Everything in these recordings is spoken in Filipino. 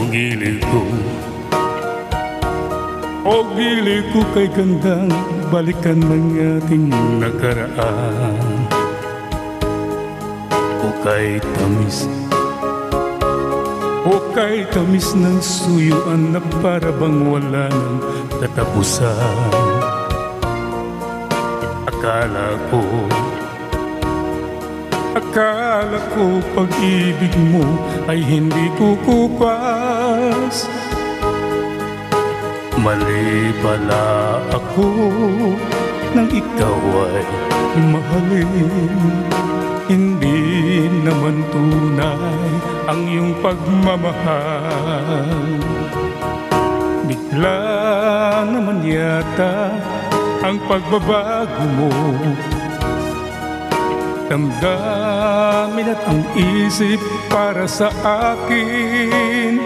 gilid ko, o gilid ko kay gandang balikan ng ating nakaraan. O kay tamis ng suyuan na para bang wala ng katapusan. Akala ko pag-ibig mo ay hindi kukupas. Mali pala ako nang ikaw ay mahalin. Hindi naman tunay ang iyong pagmamahal. Bigla naman yata ang pagbabago mo. Damdamin at ang isip para sa akin.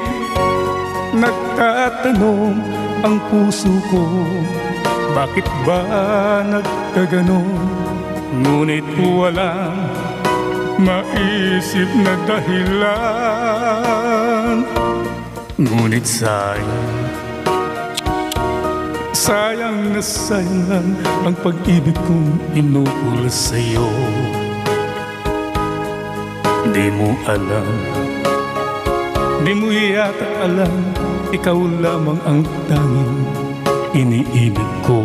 Nagtatanong ang puso ko, bakit ba nagkaganon? Ngunit walang maisip na dahilan. Ngunit sayang na sayang lang ang pag-ibig kong inuulas sa'yo. Di mo alam, di mo yata alam, ikaw lamang ang tanging iniibig ko.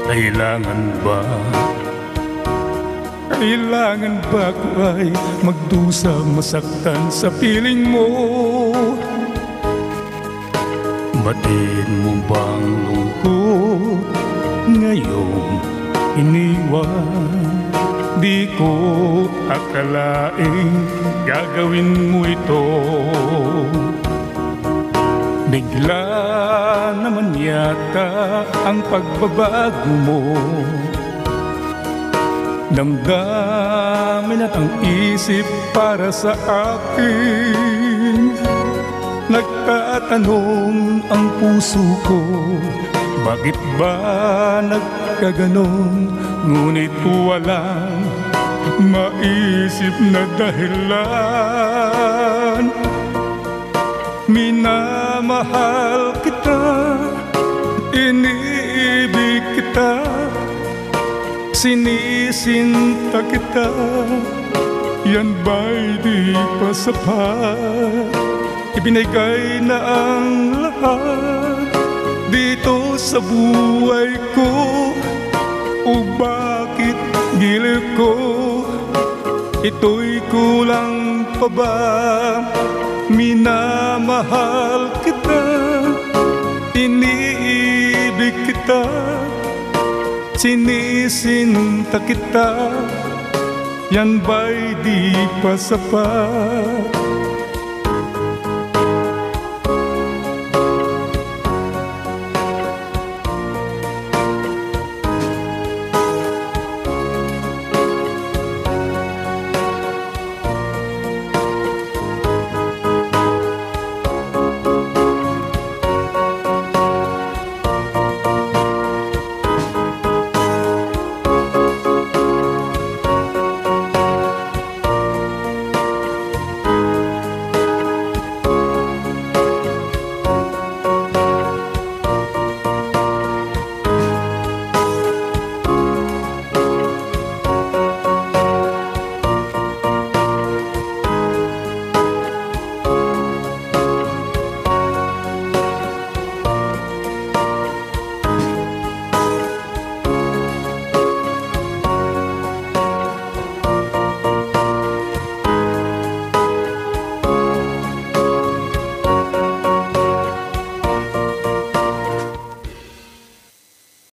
Kailangan ba ko ay magdusa masaktan sa piling mo? Batin mo bang lungkot ngayong iniwan? Di ko akalaing gagawin mo ito. Bigla naman yata ang pagbabago mo. Damdamin at ang isip para sa akin. Nagtatanong ang puso ko, bakit ba nagkaganon? Ngunit walang maisip na dahilan. Minamahal kita, iniibig kita, sinisinta kita. Yan ba'y di pa sapat? Ibinigay na ang lahat dito sa buhay ko. O bakit gilid ko, ito'y kulang pa ba? Minamahal kita, iniibig kita, sinisinta kita. Yan ba'y di pa sapat?